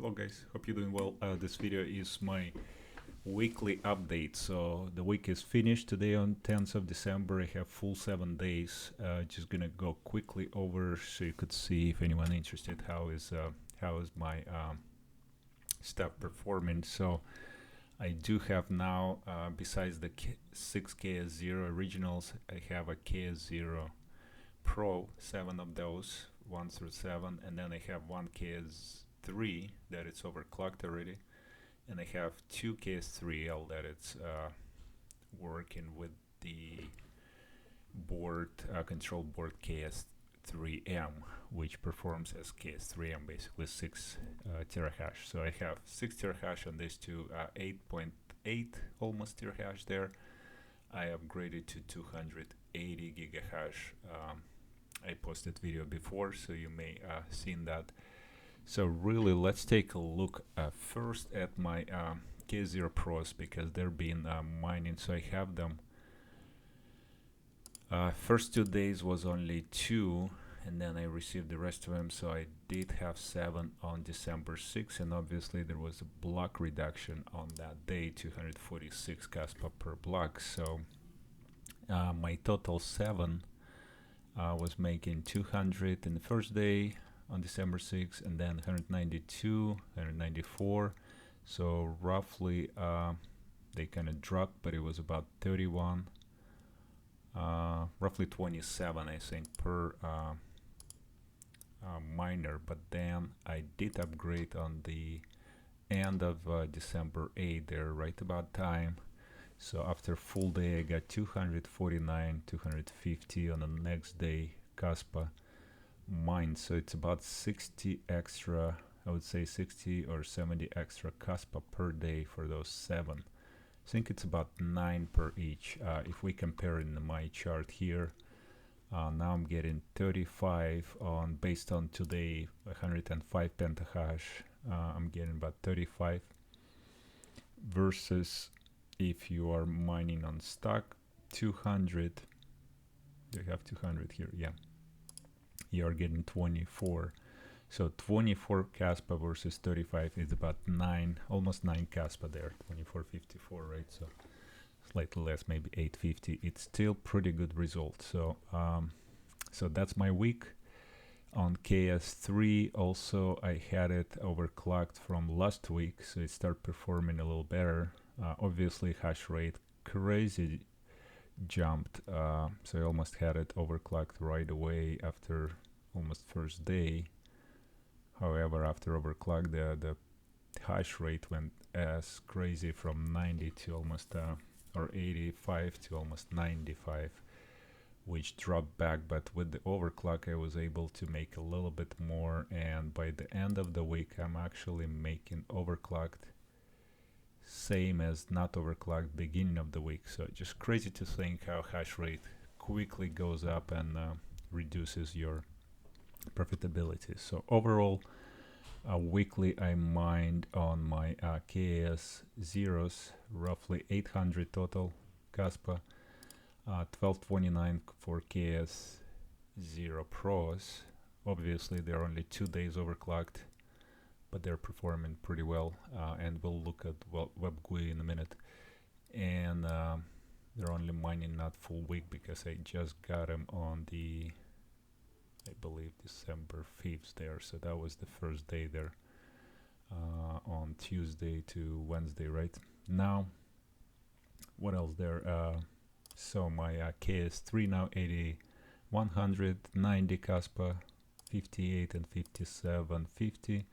Hello guys, hope you're doing well. This video is my weekly update. So the week is finished today on 10th of December. I have full 7 days. Just gonna go quickly over so you could see, if anyone interested, how is my stuff performing. So I do have now, besides the 6 KS0 originals, I have a KS0 PRO, 7 of those, 1 through 7, and then I have one KS3 that it's overclocked already, and I have two KS3L that it's working with the board, control board KS3M, which performs as KS3M, basically 6 terahash. So I have 6 terahash on these two, 8.8 almost terahash there. I upgraded to 280 gigahash. I posted video before, so you may seen that. So really, let's take a look first at my K0 Pros, because they're being mining. So I have them. First 2 days was only 2, and then I received the rest of them. So I did have 7 on December 6th, and obviously there was a block reduction on that day, 246 Kaspa per block. So my total 7 was making 200 in the first day on December 6th, and then 192, 194. So roughly they kind of dropped, but it was about 31, roughly 27 I think per miner. But then I did upgrade on the end of December 8th there, right about time. So after full day I got 249, 250 on the next day Kaspa mine. So it's about 60 extra, I would say 60 or 70 extra Kaspa per day for those 7. I think it's about 9 per each. If we compare in my chart here, now I'm getting 35 on, based on today 105 pentahash. I'm getting about 35 versus if you are mining on stock 200, you have 200 here, yeah, you are getting 24. So 24 Kaspa versus 35 is about 9, almost 9 Kaspa there, 24.54, right? So slightly less, maybe 850. It's still pretty good result. So so that's my week. On KS3 also I had it overclocked from last week, so it started performing a little better. Obviously hash rate crazy jumped, so I almost had it overclocked right away after almost first day. However, after overclock, the hash rate went as crazy from 90 to almost or 85 to almost 95, which dropped back. But with the overclock I was able to make a little bit more, and by the end of the week I'm actually making overclocked same as not overclocked beginning of the week. So just crazy to think how hash rate quickly goes up and reduces your profitability. So overall, weekly I mined on my KS zeros roughly 800 total Kaspa, 1229 for KS0 Pros. Obviously they're only 2 days overclocked, but they're performing pretty well, and we'll look at WebGUI in a minute. And they're only mining not full week because I just got them on the, I believe, December 5th there. So that was the first day there, on Tuesday to Wednesday, right? Now, what else there? So my KS3 now 80, 190 Kaspa, 58 and 57, 50.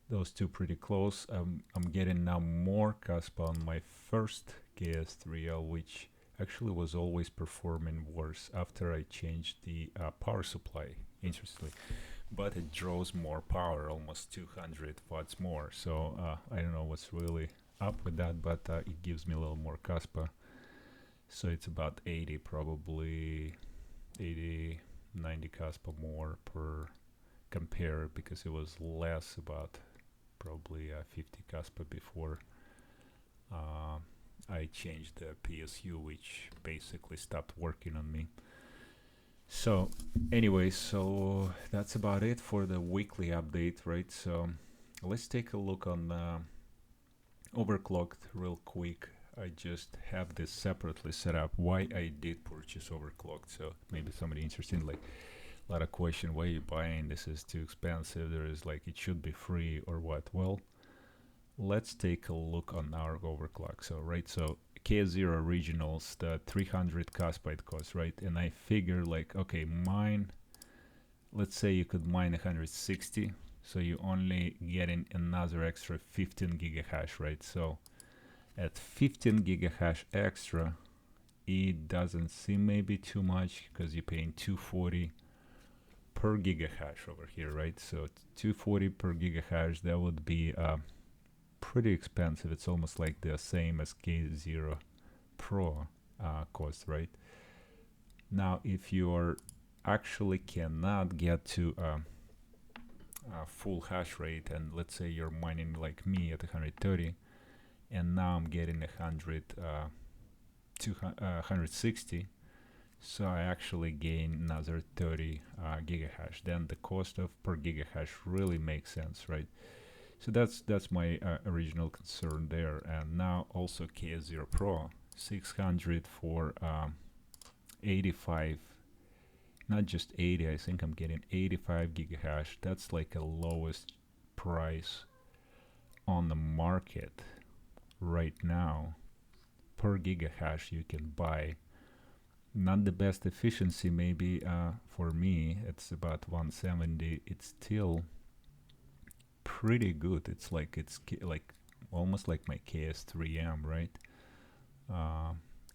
Those two pretty close. I'm getting now more Kaspa on my first KS3L, which actually was always performing worse after I changed the power supply, interestingly. But it draws more power, almost 200 watts more. So I don't know what's really up with that, but it gives me a little more Kaspa. So it's about 80, probably 80, 90 Kaspa more per compare, because it was less, about probably 50 Kaspa before I changed the PSU, which basically stopped working on me. So anyway, so that's about it for the weekly update, right? So let's take a look on overclocked real quick. I just have this separately set up. Why I did purchase overclocked? So maybe somebody interested, like a lot of question, why are you buying? This is too expensive. There is like, it should be free or what? Well, let's take a look on our overclock. So right, so KS0 originals, the 300 Kaspa it costs, right? And I figure like, okay, mine, let's say you could mine 160, so you only getting another extra 15 gigahash, right? So at 15 gigahash extra, it doesn't seem maybe too much because you're paying 240 per gigahash over here, right? So 240 per gigahash, that would be pretty expensive. It's almost like the same as KS0 PRO cost, right? Now, if you're actually cannot get to full hash rate, and let's say you're mining like me at 130, and now I'm getting 160, so I actually gain another 30 gigahash. Then the cost of per gigahash really makes sense, right? So that's my original concern there. And now also KS0 PRO 600 for 85, not just 80. I think I'm getting 85 gigahash. That's like a lowest price on the market right now per gigahash you can buy. Not the best efficiency, maybe for me it's about 170. It's still pretty good. It's like almost like my KS3M, right?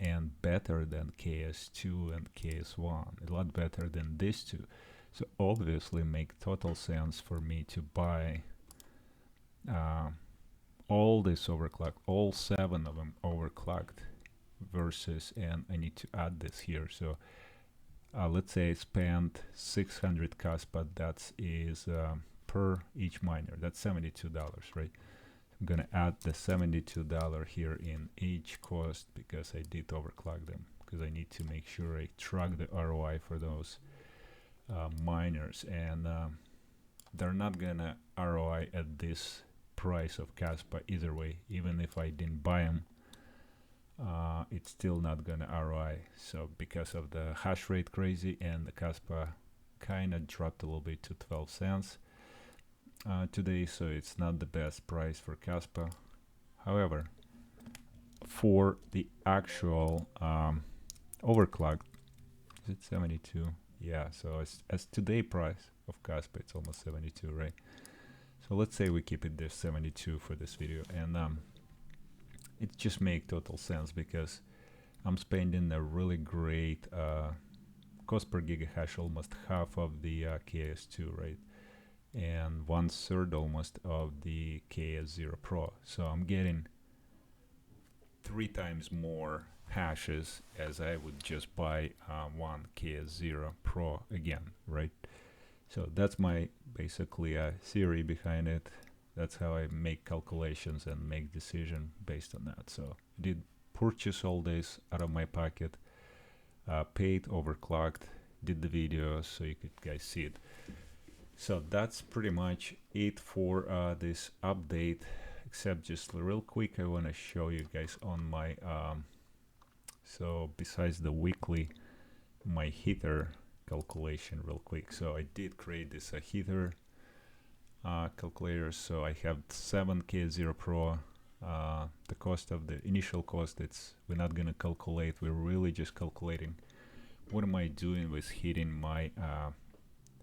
And better than KS2 and KS1, a lot better than these two. So obviously make total sense for me to buy all this overclocked, all 7 of them overclocked versus, and I need to add this here. So let's say I spent 600 Kaspa, that is per each miner, that's $72, right? I'm gonna add the $72 here in each cost because I did overclock them, because I need to make sure I track the ROI for those miners, and they're not gonna ROI at this price of Kaspa either way. Even if I didn't buy them, it's still not gonna ROI. So because of the hash rate crazy, and the Kaspa kind of dropped a little bit to 12 cents today, so it's not the best price for Kaspa. However, for the actual overclock, is it 72? Yeah, so as today price of Kaspa, it's almost 72, right? So let's say we keep it there 72 for this video, and it just makes total sense because I'm spending a really great cost per gigahash, almost half of the KS2, right? And 1/3 almost of the KS0 PRO. So I'm getting 3 times more hashes as I would just buy one KS0 PRO again, right? So that's my basically theory behind it. That's how I make calculations and make decision based on that. So I did purchase all this out of my pocket, paid, overclocked, did the video so you could guys see it. So that's pretty much it for this update, except just real quick I want to show you guys on my so besides the weekly, my heater calculation real quick. So I did create this heater calculator. So I have 7 KS0 PRO. The cost of the initial cost, we're not gonna calculate, we're really just calculating what am I doing with heating my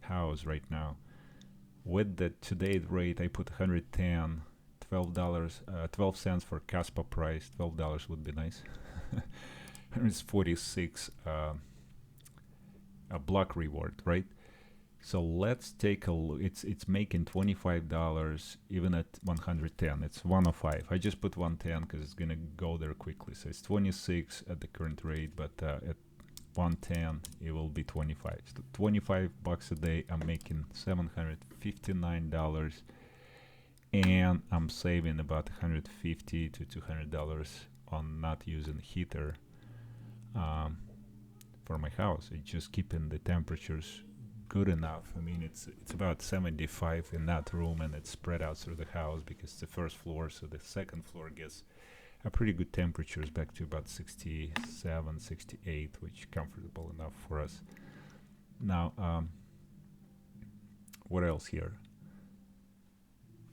house right now. With the to-date rate, I put 110, $12 cents for Kaspa price. $12 would be nice. 146 a block reward, right? So let's take a look. It's making $25 even at 110. It's 105. I just put 110 because it's gonna go there quickly. So it's 26 at the current rate, but at 110 it will be 25. So 25 bucks a day, I'm making $759, and I'm saving about $150 to $200 on not using heater for my house. It's just keeping the temperatures good enough. I mean, it's about 75 in that room, and it's spread out through the house because it's the first floor, so the second floor gets a pretty good temperatures back to about 67, 68, which comfortable enough for us. Now, what else here?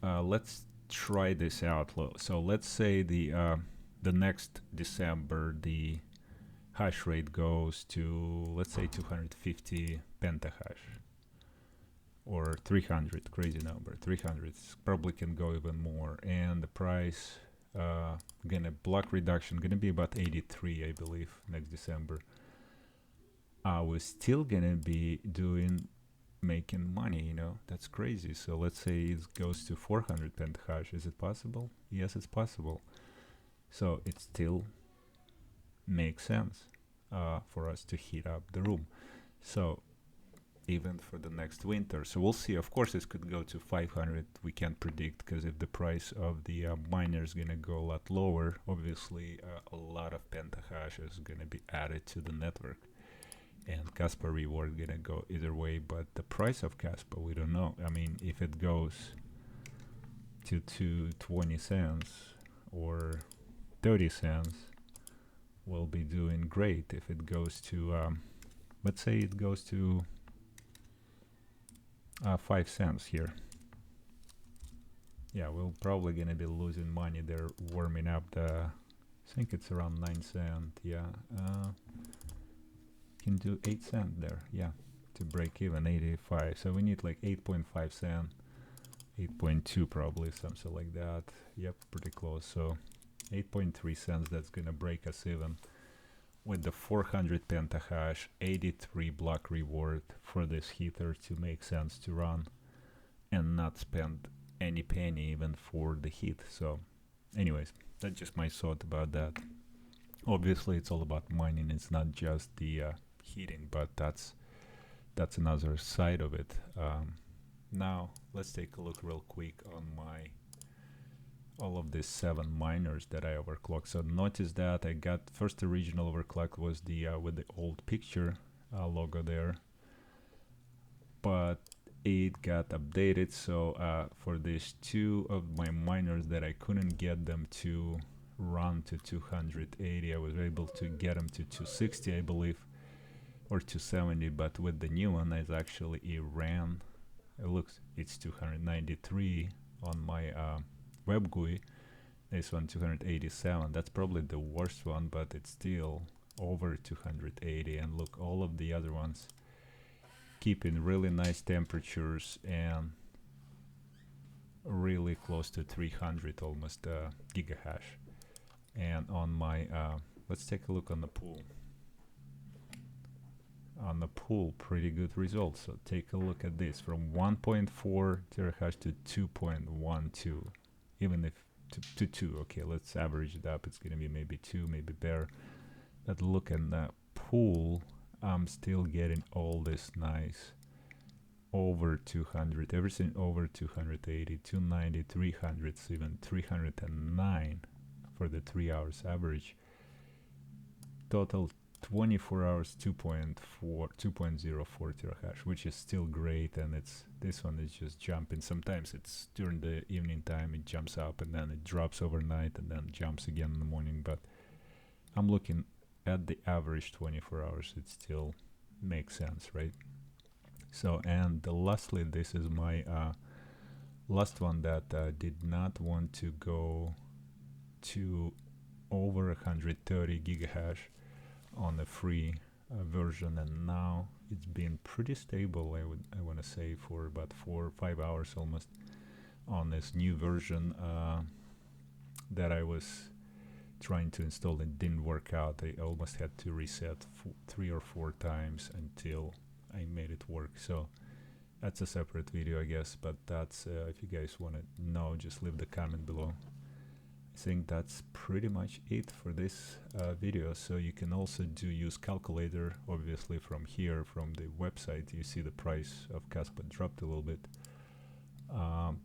Let's try this out. So let's say the next December the hash rate goes to, let's say, 250 pentahash or 300, crazy number, 300, probably can go even more, and the price block reduction gonna be about 83, I believe, next December. We're still gonna be making money, you know, that's crazy. So let's say it goes to 400 pentahash. Is it possible? Yes, it's possible. So it still makes sense for us to heat up the room. So even for the next winter, so we'll see. Of course, this could go to 500. We can't predict, because if the price of the miner is gonna go a lot lower, obviously a lot of pentahash is gonna be added to the network, and Kaspa reward gonna go either way. But the price of Kaspa, we don't know. I mean, if it goes to 20 cents or 30 cents, we'll be doing great. If it goes to let's say it goes to 5 cents here, yeah, we're probably gonna be losing money. They're warming up the, I think it's around 9 cents. Yeah, can do 8 cents there, yeah, to break even. 85, so we need like 8.5 cents, 8.2 probably, something like that. Yep, pretty close. So 8.3 cents, that's gonna break us even with the 400 pentahash, 83 block reward for this heater to make sense to run and not spend any penny even for the heat. So anyways, that's just my thought about that. Obviously it's all about mining, it's not just the heating, but that's another side of it. Now let's take a look real quick on all of these 7 miners that I overclocked. So notice that I got first original overclock was the with the old picture logo there, but it got updated. So for these 2 of my miners that I couldn't get them to run to 280, I was able to get them to 260, I believe, or 270. But with the new one, it's actually it's 293 on my web GUI. This one 287. That's probably the worst one, but it's still over 280. And look, all of the other ones keeping really nice temperatures and really close to 300, almost gigahash. And on my let's take a look on the pool. On the pool, pretty good results. So take a look at this, from 1.4 terahash to 2.12. Even if to 2, okay, let's average it up. It's gonna be maybe 2, maybe better. But look at the pool, I'm still getting all this nice over 200, everything over 280, 290, 300, even 309 for the 3 hours average. Total 24 hours, 2.04 terahash, which is still great. And this one is just jumping. Sometimes it's during the evening time, it jumps up and then it drops overnight and then jumps again in the morning. But I'm looking at the average 24 hours, it still makes sense, right? So, and lastly, this is my last one that did not want to go to over 130 gigahash on the free version, and now it's been pretty stable. I want to say for about 4 or 5 hours almost on this new version that I was trying to install. It didn't work out. I almost had to reset 3 or 4 times until I made it work. So that's a separate video, I guess, but that's if you guys want to know, just leave the comment below. I think that's pretty much it for this video. So you can also use calculator. Obviously from here, from the website, you see the price of Kaspa dropped a little bit,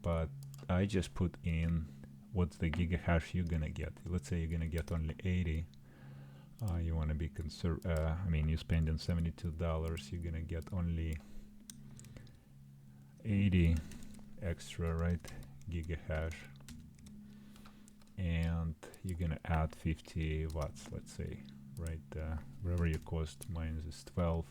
but I just put in what's the gigahash you're gonna get. Let's say you're gonna get only 80. You want to be I mean, you're spending $72, you're gonna get only 80 extra, right, gigahash, and you're gonna add 50 watts, let's say, right, wherever your cost minus is 12,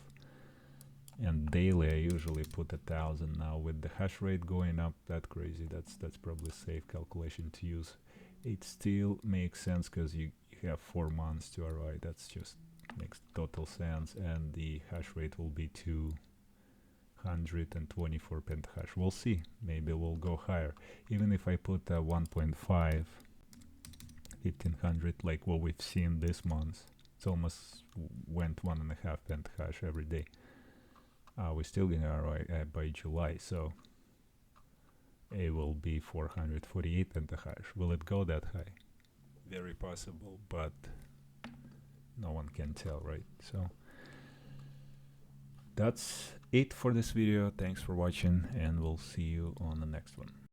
and daily I usually put 1,000. Now with the hash rate going up that crazy, that's probably a safe calculation to use. It still makes sense because you have 4 months to arrive. That's just makes total sense, and the hash rate will be 224 pentahash. We'll see, maybe we'll go higher. Even if I put 1.5, 1500, like what we've seen this month, it's almost went 1.5 pentahash every day. We're still gonna arrive by July, so it will be 448 pentahash. Will it go that high? Very possible, but no one can tell, right? So that's it for this video. Thanks for watching, and we'll see you on the next one.